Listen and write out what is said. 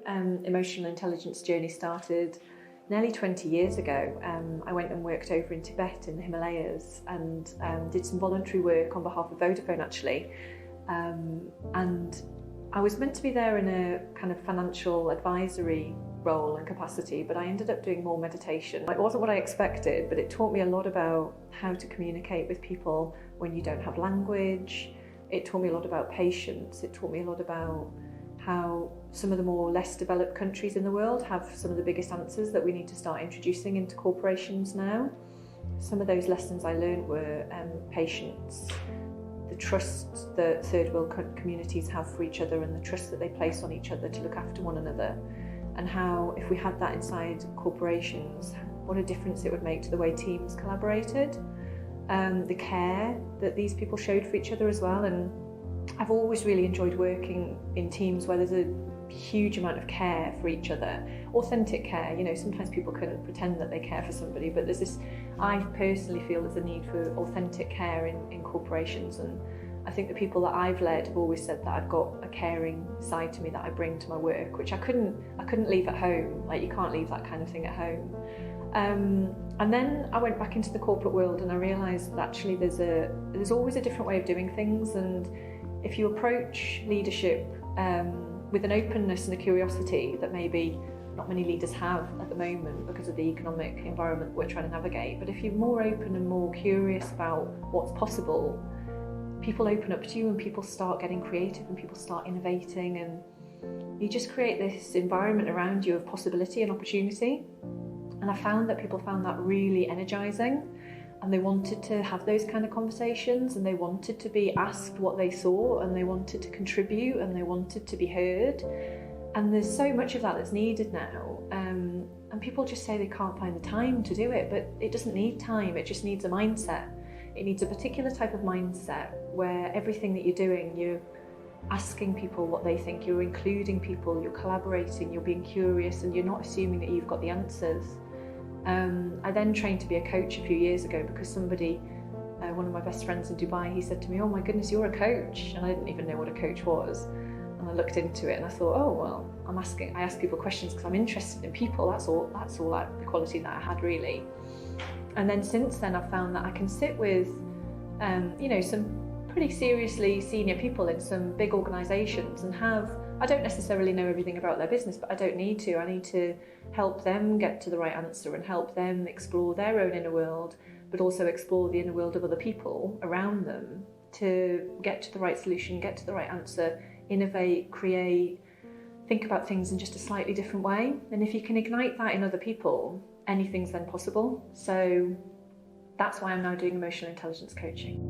emotional intelligence journey started nearly 20 years ago. I went and worked over in Tibet in the Himalayas and did some voluntary work on behalf of Vodafone actually. And I was meant to be there in a kind of financial advisory role and capacity, but I ended up doing more meditation. It wasn't what I expected, but it taught me a lot about how to communicate with people when you don't have language. It taught me a lot about patience. It taught me a lot about how some of the more less developed countries in the world have some of the biggest answers that we need to start introducing into corporations now. Some of those lessons I learned were patience, the trust that third world communities have for each other and the trust that they place on each other to look after one another, and how if we had that inside corporations, what a difference it would make to the way teams collaborated. The care that these people showed for each other as well. And I've always really enjoyed working in teams where there's a huge amount of care for each other, authentic care. You know, sometimes people can pretend that they care for somebody, but there's this, I personally feel there's a need for authentic care in corporations. And I think the people that I've led have always said that I've got a caring side to me that I bring to my work, which I couldn't leave at home. Like, you can't leave that kind of thing at home. And then I went back into the corporate world and I realised that actually there's always a different way of doing things. And if you approach leadership with an openness and a curiosity that maybe not many leaders have at the moment because of the economic environment we're trying to navigate, but if you're more open and more curious about what's possible, people open up to you and people start getting creative and people start innovating, and you just create this environment around you of possibility and opportunity. And I found that people found that really energizing, and they wanted to have those kind of conversations, and they wanted to be asked what they saw, and they wanted to contribute, and they wanted to be heard. And there's so much of that that's needed now. And people just say they can't find the time to do it, but it doesn't need time, it just needs a mindset. It needs a particular type of mindset where everything that you're doing, you're asking people what they think, you're including people, you're collaborating, you're being curious, and you're not assuming that you've got the answers. I then trained to be a coach a few years ago because somebody, one of my best friends in Dubai, he said to me, "Oh my goodness, you're a coach," and I didn't even know what a coach was. And I looked into it and I thought, oh well, I ask people questions because I'm interested in people. That's all the quality that I had really. And then since then I've found that I can sit with some pretty seriously senior people in some big organisations and I don't necessarily know everything about their business, but I don't need to. I need to help them get to the right answer and help them explore their own inner world, but also explore the inner world of other people around them to get to the right solution, get to the right answer, innovate, create, think about things in just a slightly different way. And if you can ignite that in other people, anything's then possible. So that's why I'm now doing emotional intelligence coaching.